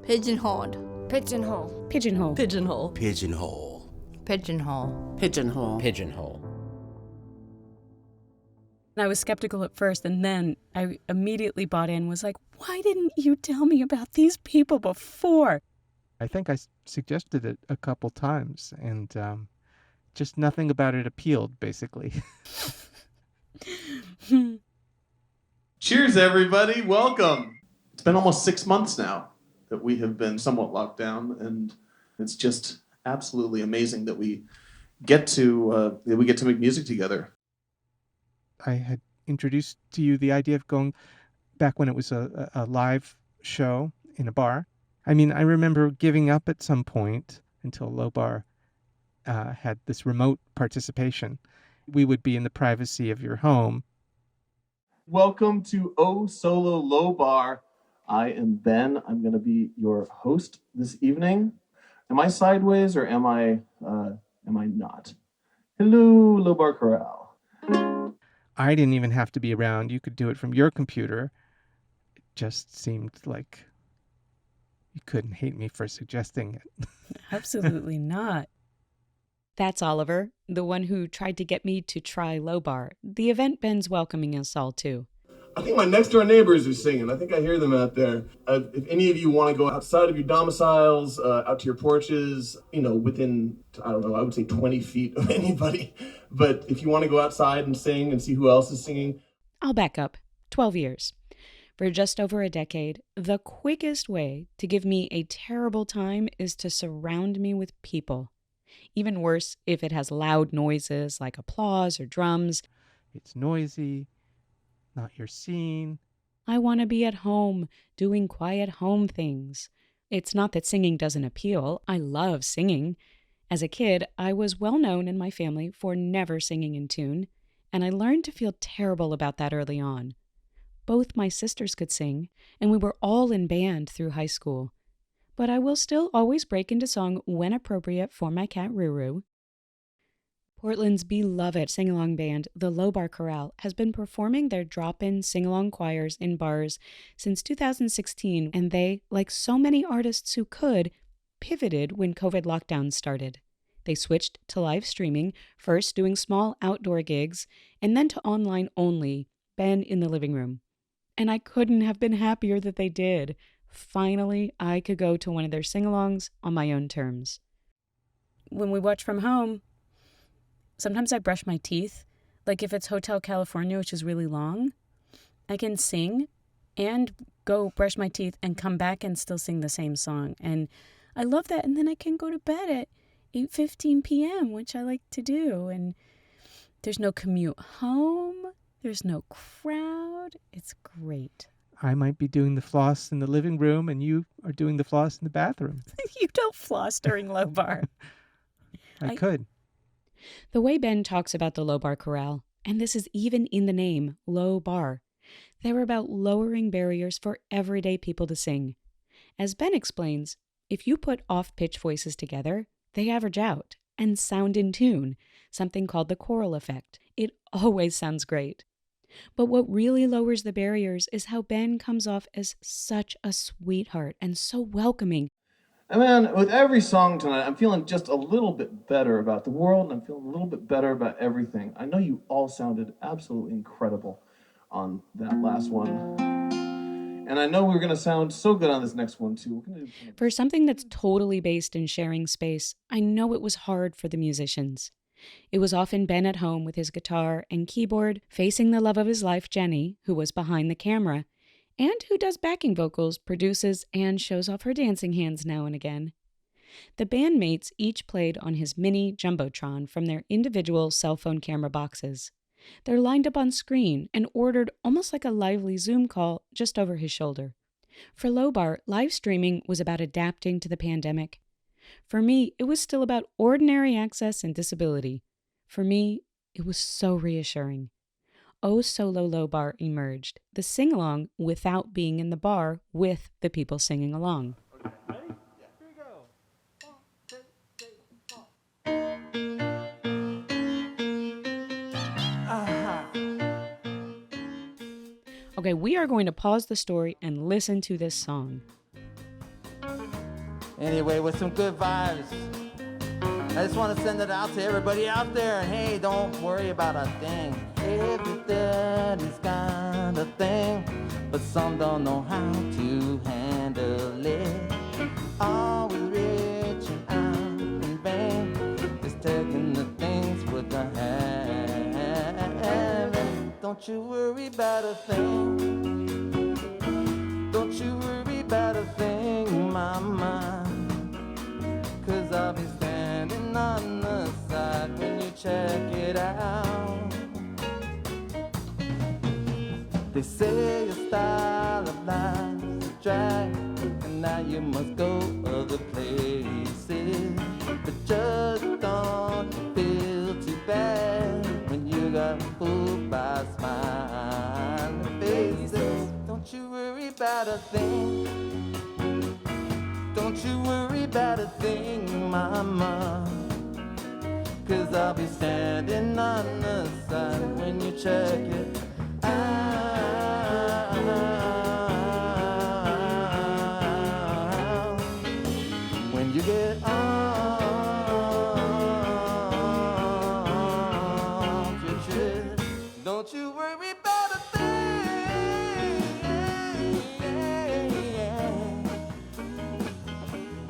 Pigeonholed. Pigeonhole. Pigeonhole. Pigeonhole. Pigeonhole. Pigeonhole. Pigeonhole. Pigeonhole. I was skeptical at first, and then I immediately bought in, was like, why didn't you tell me about these people before? I think I suggested it a couple times, and just nothing about it appealed, basically. Cheers, everybody. Welcome. It's been almost 6 months now that we have been somewhat locked down, and it's just absolutely amazing that we get to make music together. I had introduced to you the idea of going back when it was a live show in a bar. I mean, I remember giving up at some point until Low Bar had this remote participation. We would be in the privacy of your home. Welcome to O Solo Low Bar. I am Ben. I'm going to be your host this evening. Am I sideways or am I not? Hello, Low Bar Corral. I didn't even have to be around. You could do it from your computer. It just seemed like you couldn't hate me for suggesting it. Absolutely not. That's Oliver, the one who tried to get me to try Low Bar, the event Ben's welcoming us all to. I think my next door neighbors are singing. I think I hear them out there. If any of you want to go outside of your domiciles, out to your porches, within, I don't know, I would say 20 feet of anybody. But if you want to go outside and sing and see who else is singing. I'll back up. 12 years. For just over a decade, the quickest way to give me a terrible time is to surround me with people. Even worse if it has loud noises like applause or drums. It's noisy, not your scene. I want to be at home, doing quiet home things. It's not that singing doesn't appeal. I love singing. As a kid, I was well known in my family for never singing in tune, and I learned to feel terrible about that early on. Both my sisters could sing, and we were all in band through high school. But I will still always break into song when appropriate for my cat Ruru. Portland's beloved sing-along band, the Low Bar Corral, has been performing their drop-in sing-along choirs in bars since 2016, and they, like so many artists who could, pivoted when COVID lockdowns started. They switched to live streaming, first doing small outdoor gigs, and then to online only, Ben in the living room. And I couldn't have been happier that they did. Finally, I could go to one of their sing-alongs on my own terms. When we watch from home, sometimes I brush my teeth. Like if it's Hotel California, which is really long, I can sing and go brush my teeth and come back and still sing the same song. And I love that. And then I can go to bed at 8:15 p.m., which I like to do. And there's no commute home. There's no crowd. It's great. I might be doing the floss in the living room, and you are doing the floss in the bathroom. You don't floss during Low Bar. I could. The way Ben talks about the Low Bar Corral, and this is even in the name, Low Bar, they're about lowering barriers for everyday people to sing. As Ben explains, if you put off-pitch voices together, they average out and sound in tune, something called the choral effect. It always sounds great. But what really lowers the barriers is how Ben comes off as such a sweetheart and so welcoming. And man, with every song tonight, I'm feeling just a little bit better about the world, and I'm feeling a little bit better about everything. I know you all sounded absolutely incredible on that last one. And I know we're going to sound so good on this next one, too. For something that's totally based in sharing space, I know it was hard for the musicians. It was often Ben at home with his guitar and keyboard, facing the love of his life, Jenny, who was behind the camera, and who does backing vocals, produces, and shows off her dancing hands now and again. The bandmates each played on his mini Jumbotron from their individual cell phone camera boxes. They're lined up on screen and ordered almost like a lively Zoom call just over his shoulder. For Low Bar, live streaming was about adapting to the pandemic. For me, it was still about ordinary access and disability. For me, it was so reassuring. O Solo Low Bar emerged, the sing-along without being in the bar with the people singing along. Ready? Yeah. Here we go. 1, 2, 3, 4. Okay, we are going to pause the story and listen to this song. Anyway, with some good vibes. I just want to send it out to everybody out there. And hey, don't worry about a thing. Everybody's got a thing, but some don't know how to handle it. Always reaching out in vain, just taking the things with the hand. Don't you worry about a thing. Don't you worry about a thing, mama. 'Cause I'll be standing on the side when you check it out. They say your style of life's a drag, and now you must go other places. But just don't you feel too bad when you got fooled by smiling faces. Don't you worry about a thing. Don't you worry about a thing, mama. 'Cause I'll be standing on the side when you check it out. When you get off your chest, don't you worry about a thing.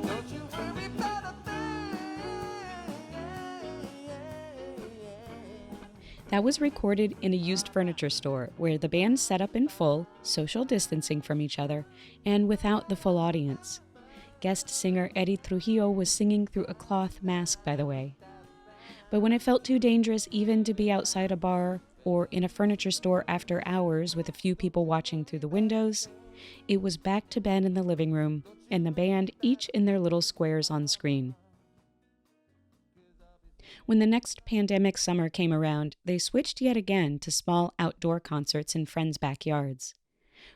Don't you worry about a thing. That was recorded in a used furniture store where the band set up in full, social distancing from each other, and without the full audience. Guest singer Eddie Trujillo was singing through a cloth mask, by the way. But when it felt too dangerous even to be outside a bar or in a furniture store after hours with a few people watching through the windows, it was back to Ben in the living room and the band each in their little squares on screen. When the next pandemic summer came around, they switched yet again to small outdoor concerts in friends' backyards.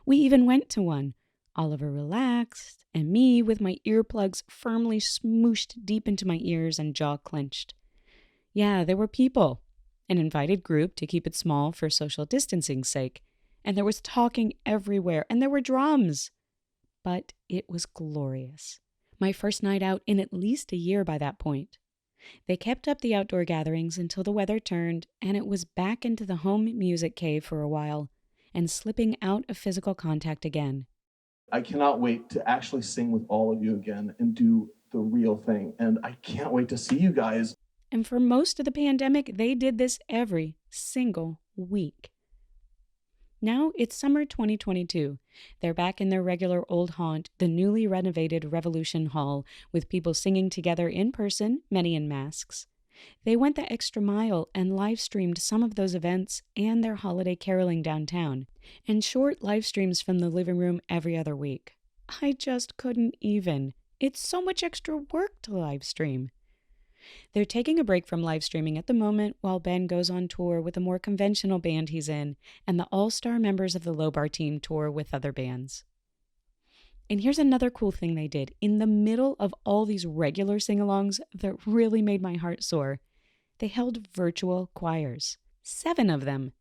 We even went to one, Oliver relaxed, and me with my earplugs firmly smooshed deep into my ears and jaw clenched. Yeah, there were people, an invited group to keep it small for social distancing's sake, and there was talking everywhere, and there were drums. But it was glorious. My first night out in at least a year by that point. They kept up the outdoor gatherings until the weather turned, and it was back into the home music cave for a while, and slipping out of physical contact again. I cannot wait to actually sing with all of you again and do the real thing. And I can't wait to see you guys. And for most of the pandemic, they did this every single week. Now it's summer 2022. They're back in their regular old haunt, the newly renovated Revolution Hall, with people singing together in person, many in masks. They went the extra mile and live-streamed some of those events and their holiday caroling downtown, and short live streams from the living room every other week. I just couldn't even. It's so much extra work to live stream. They're taking a break from live streaming at the moment while Ben goes on tour with a more conventional band he's in, and the all-star members of the Low Bar team tour with other bands. And here's another cool thing they did. In the middle of all these regular sing-alongs that really made my heart soar, they held virtual choirs. 7 of them.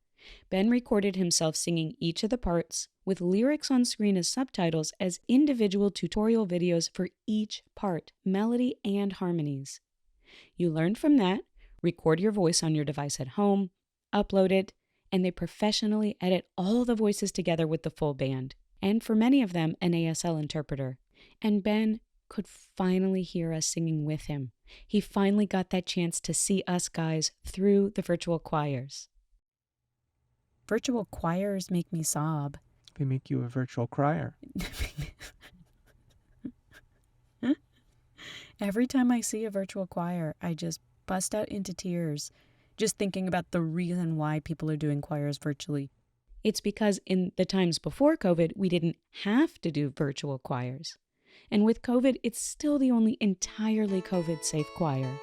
Ben recorded himself singing each of the parts, with lyrics on screen as subtitles as individual tutorial videos for each part, melody and harmonies. You learn from that, record your voice on your device at home, upload it, and they professionally edit all the voices together with the full band, and for many of them, an ASL interpreter. And Ben could finally hear us singing with him. He finally got that chance to see us guys through the virtual choirs. Virtual choirs make me sob. They make you a virtual crier. Every time I see a virtual choir, I just bust out into tears, just thinking about the reason why people are doing choirs virtually. It's because in the times before COVID, we didn't have to do virtual choirs. And with COVID, it's still the only entirely COVID-safe choir.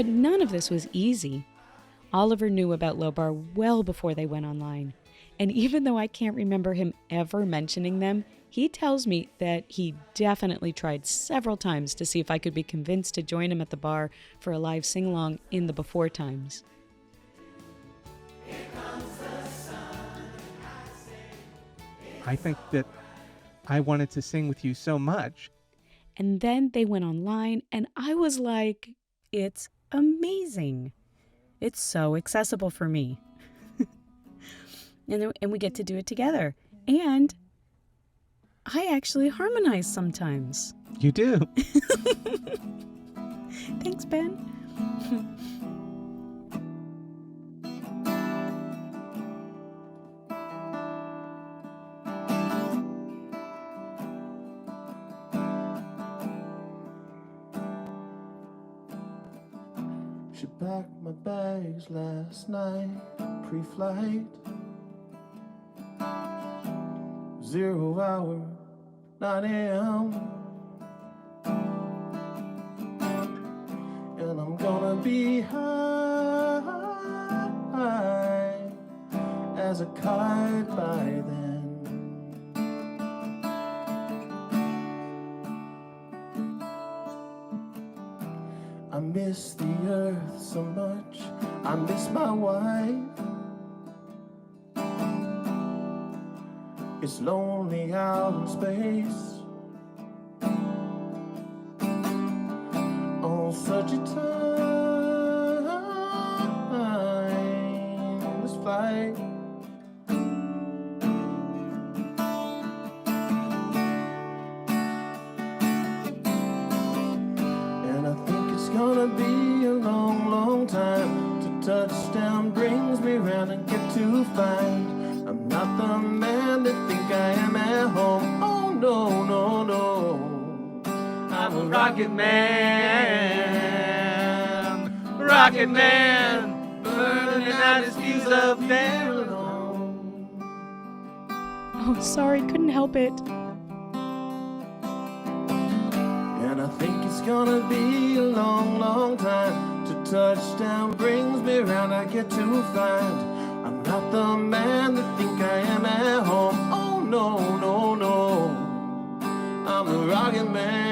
But none of this was easy. Oliver knew about Lobar well before they went online. And even though I can't remember him ever mentioning them, he tells me that he definitely tried several times to see if I could be convinced to join him at the bar for a live sing-along in the before times. I think that I wanted to sing with you so much. And then they went online, and I was like, it's amazing. It's so accessible for me. and we get to do it together. And I actually harmonize sometimes. You do. Thanks, Ben. She packed my bags last night, pre-flight. 0 hour, 9 a.m. And I'm gonna be high as a kite by then. I miss the earth so much, I miss my wife. It's lonely out in space on such a timeless flight. And I think it's gonna be a long, long time till touchdown brings me round and get to find I'm not the man that think I am at home. Oh no, no, no, I'm a rocket man, burning out his fuse up there alone. Oh, sorry, couldn't help it. And I think it's gonna be a long, long time till touchdown brings me round. I get to find I'm not the man that think I am at home. Oh no, no, no, I'm a rocket man,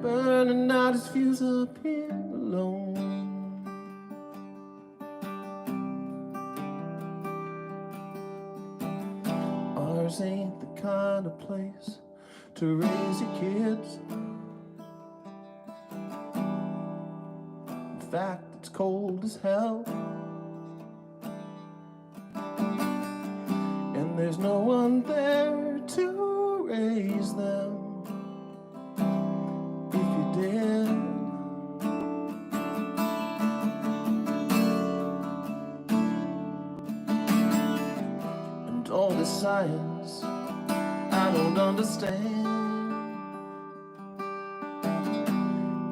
burning out his fuse up here alone. Ours ain't the kind of place to raise your kids. In fact, it's cold as hell. And there's no one there to raise them. If you did, and all the science I don't understand.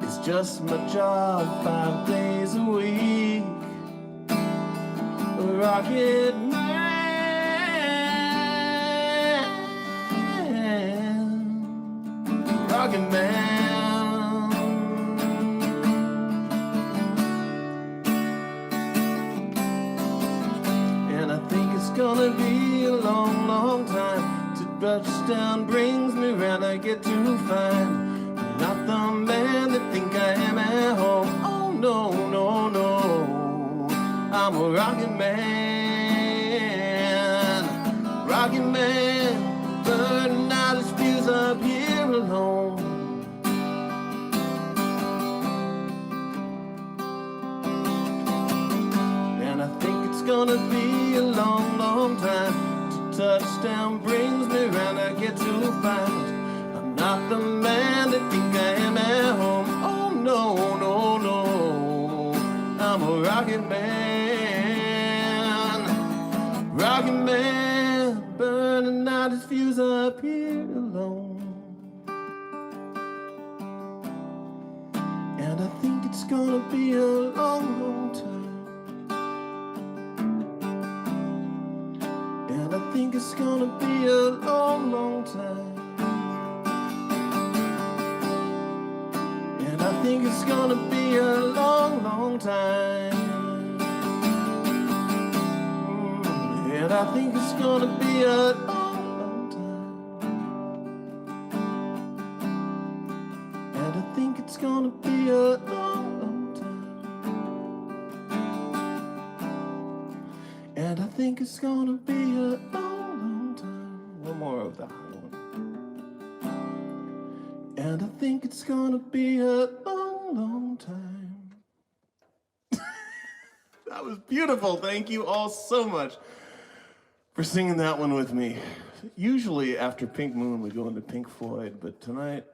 It's just my job 5 days a week. A rocket man, rocket man. And I think it's gonna be a long, long time till touchdown brings me round. I get to find I'm not the man that think I am at home. Oh no, no, no, I'm a rocket man, burning out his fuse up here alone. And I think it's gonna be a long, long time till touchdown brings me round. I get to find I'm not the man that think I am at home. Oh no, no, no, I'm a rocket man, burning out his fuse up here alone. And I think it's gonna be a long, long time. And I think it's gonna be a long, long time. think it's gonna be a long, long time. And I think it's gonna be a long, long time. And I think it's gonna be a long, long time. And I think it's gonna be a long, long time. One more of that one. And I think it's gonna be a long, long time. That was beautiful. Thank you all so much for singing that one with me. Usually after Pink Moon, we go into Pink Floyd, but tonight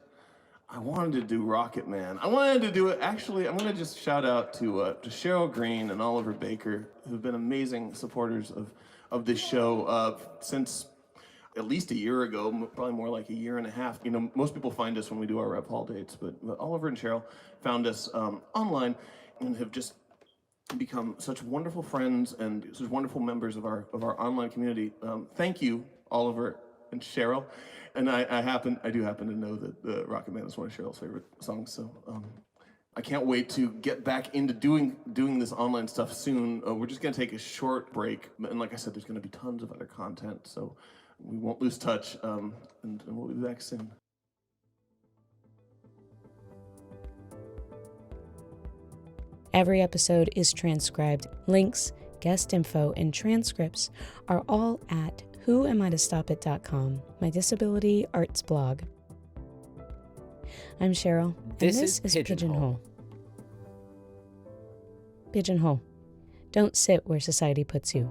I wanted to do Rocket Man. I wanted to do it, actually, I'm gonna just shout out to Cheryl Green and Oliver Baker, who've been amazing supporters of this show since at least a year ago, probably more like a year and a half. You know, most people find us when we do our Rep Hall dates, but Oliver and Cheryl found us online and have just become such wonderful friends and such wonderful members of our online community. Thank you, Oliver and Cheryl. And I do happen to know that the Rocket Man is one of Cheryl's favorite songs. So I can't wait to get back into doing this online stuff soon. We're just gonna take a short break, and like I said, there's gonna be tons of other content. So we won't lose touch, and we'll be back soon. Every episode is transcribed. Links, guest info, and transcripts are all at whoamiitostopit.com, my disability arts blog. I'm Cheryl, and This this is is Pigeonhole. Pigeonhole. Don't sit where society puts you.